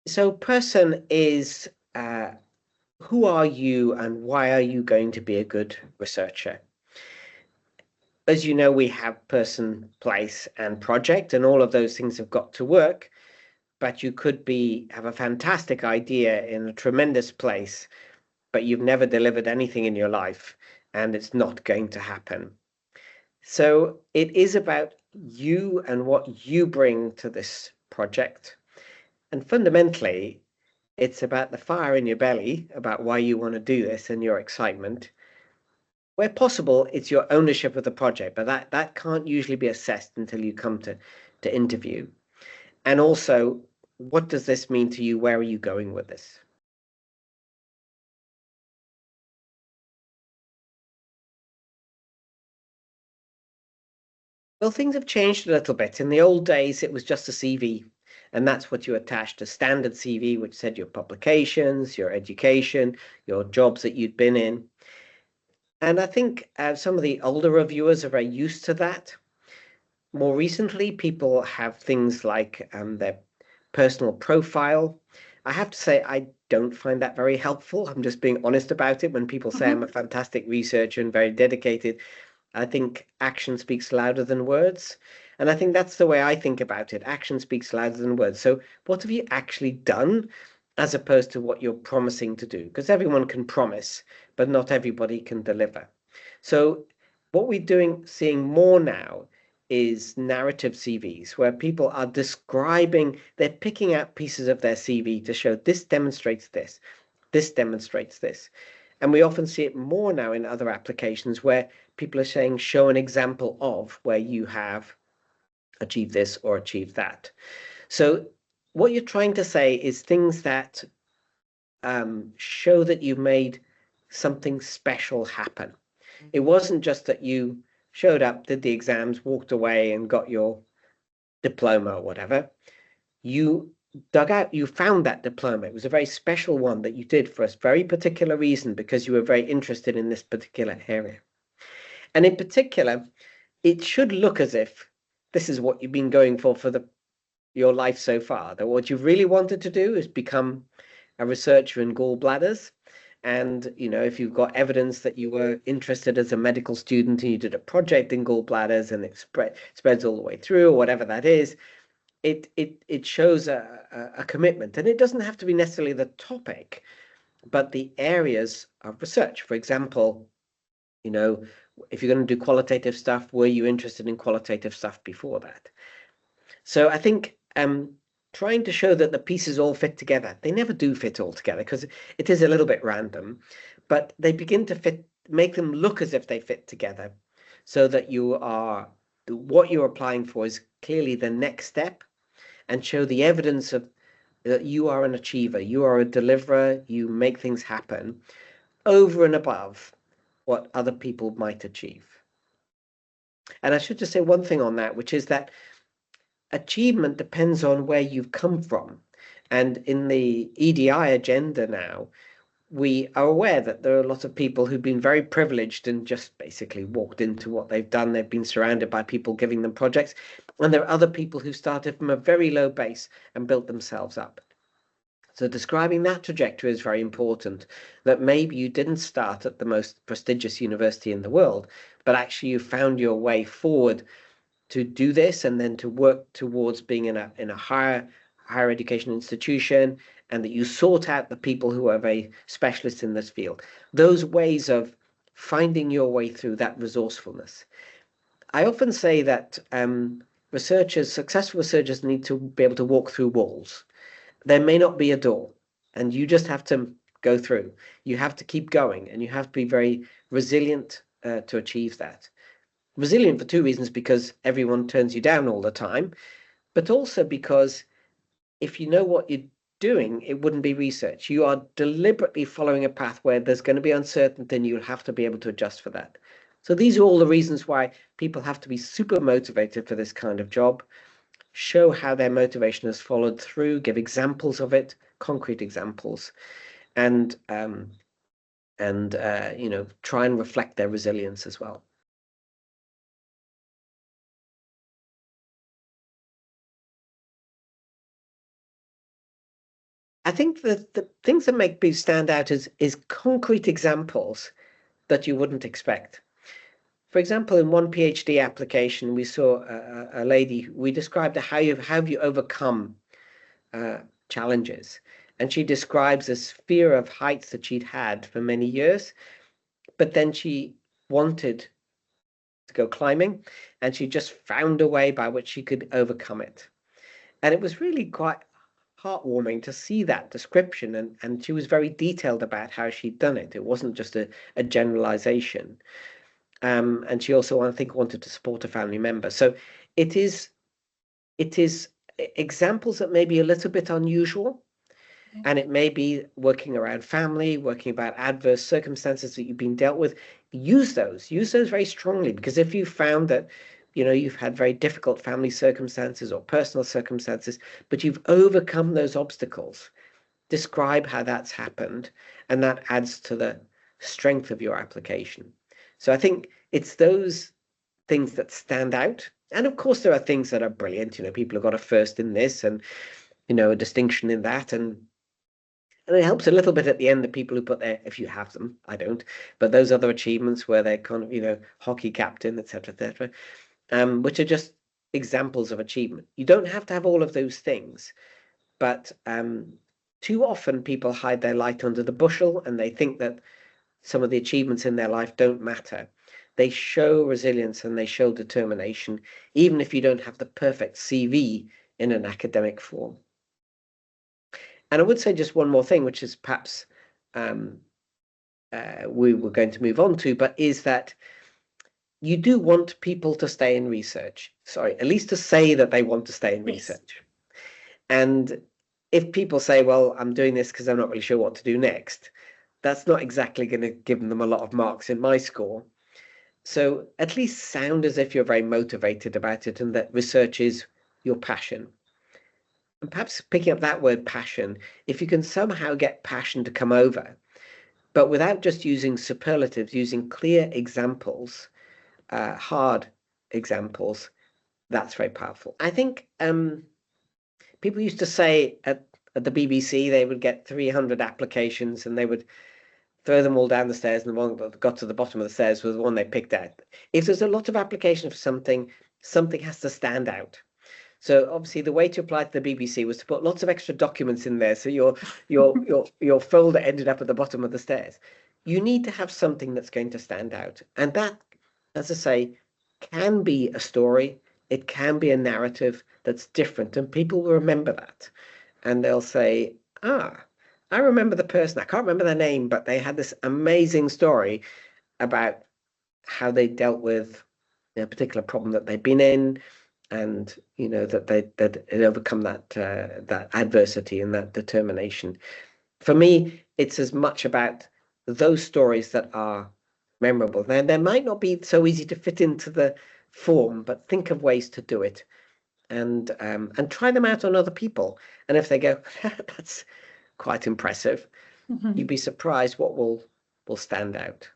So person is who are you and why are you going to be a good researcher? As you know, we have person, place, and project, and all of those things have got to work. But you could have a fantastic idea in a tremendous place, but you've never delivered anything in your life, and it's not going to happen. So it is about you and what you bring to this project. And fundamentally, it's about the fire in your belly, about why you want to do this and your excitement. Where possible, it's your ownership of the project, but that can't usually be assessed until you come to interview. And also, what does this mean to you? Where are you going with this? Well, things have changed a little bit. In the old days, it was just a CV, and that's what you attached, a standard CV, which said your publications, your education, your jobs that you'd been in. And I think some of the older reviewers are very used to that. More recently, people have things like their personal profile. I have to say, I don't find that very helpful. I'm just being honest about it. When people say I'm a fantastic researcher and very dedicated, I think action speaks louder than words. And I think that's the way I think about it. Action speaks louder than words. So, what have you actually done as opposed to what you're promising to do? Because everyone can promise, but not everybody can deliver. So, what we're seeing more now is narrative CVs where people are describing, they're picking out pieces of their CV to show this demonstrates this, this demonstrates this. And we often see it more now in other applications where people are saying, show an example of where you have achieved this or achieved that. So what you're trying to say is things that show that you made something special happen. It wasn't just that you showed up, did the exams, walked away, and got your diploma or whatever. You you found that diploma. It was a very special one that you did for a very particular reason because you were very interested in this particular area. And in particular, it should look as if this is what you've been going for your life so far. That what you've really wanted to do is become a researcher in gallbladders. And if you've got evidence that you were interested as a medical student and you did a project in gallbladders and it spreads all the way through, or whatever that is, it shows a commitment. And it doesn't have to be necessarily the topic, but the areas of research. For example, you know, if you're going to do qualitative stuff, were you interested in qualitative stuff before that? So I think trying to show that the pieces all fit together. They never do fit all together because it is a little bit random, but they begin to fit, make them look as if they fit together so that what you're applying for is clearly the next step and show the evidence of that you are an achiever, you are a deliverer, you make things happen over and above what other people might achieve. And I should just say one thing on that, which is that achievement depends on where you've come from. And in the EDI agenda now, we are aware that there are a lot of people who've been very privileged and just basically walked into what they've done. They've been surrounded by people giving them projects. And there are other people who started from a very low base and built themselves up. So describing that trajectory is very important, that maybe you didn't start at the most prestigious university in the world, but actually you found your way forward to do this and then to work towards being in a higher education institution, and that you sought out the people who are very specialists in this field. Those ways of finding your way through that resourcefulness. I often say that successful researchers need to be able to walk through walls. There may not be a door, and you just have to go through. You have to keep going, and you have to be very resilient to achieve that. Resilient for two reasons: because everyone turns you down all the time, but also because if you know what you're doing, it wouldn't be research. You are deliberately following a path where there's going to be uncertainty, and you'll have to be able to adjust for that. So these are all the reasons why people have to be super motivated for this kind of job, show how their motivation has followed through, give examples of it, concrete examples, and try and reflect their resilience as well. I think that the things that make people stand out is concrete examples that you wouldn't expect. For example, in one PhD application, we saw a lady. We described how have you overcome challenges, and she describes this fear of heights that she'd had for many years, but then she wanted to go climbing, and she just found a way by which she could overcome it. And it was really quite heartwarming to see that description, and she was very detailed about how she'd done it. It wasn't just a generalization. And she also, I think, wanted to support a family member. So it is examples that may be a little bit unusual, and it may be working around family, working about adverse circumstances that you've been dealt with. Use those very strongly, because if you found that you've had very difficult family circumstances or personal circumstances, but you've overcome those obstacles, describe how that's happened, and that adds to the strength of your application. So I think it's those things that stand out. And of course, there are things that are brilliant. People have got a first in this and, a distinction in that. And it helps a little bit at the end, the people who put there, if you have them, I don't, but those other achievements where they're kind of, hockey captain, etc., which are just examples of achievement. You don't have to have all of those things, but too often people hide their light under the bushel, and they think that some of the achievements in their life don't matter. They show resilience and they show determination, even if you don't have the perfect CV in an academic form. And I would say just one more thing, which is perhaps we were going to move on to, but is that you do want people to stay in research. Sorry, at least to say that they want to stay in research. And if people say, well, I'm doing this because I'm not really sure what to do next, that's not exactly going to give them a lot of marks in my score. So at least sound as if you're very motivated about it and that research is your passion. And perhaps picking up that word passion, if you can somehow get passion to come over, but without just using superlatives, using clear examples, hard examples, that's very powerful. I think people used to say at the BBC they would get 300 applications and they would throw them all down the stairs, and the one that got to the bottom of the stairs was the one they picked out. If there's a lot of application for something, something has to stand out. So obviously the way to apply to the BBC was to put lots of extra documents in there, so your folder ended up at the bottom of the stairs. You need to have something that's going to stand out, and that, as I say, can be a story. It can be a narrative that's different, and people will remember that, and they'll say, I remember the person, I can't remember their name, but they had this amazing story about how they dealt with a particular problem that they'd been in, and that they'd overcome that adversity and that determination. For me, it's as much about those stories that are memorable. They might not be so easy to fit into the form, but think of ways to do it, and try them out on other people. And if they go, that's quite impressive, you'd be surprised what will stand out.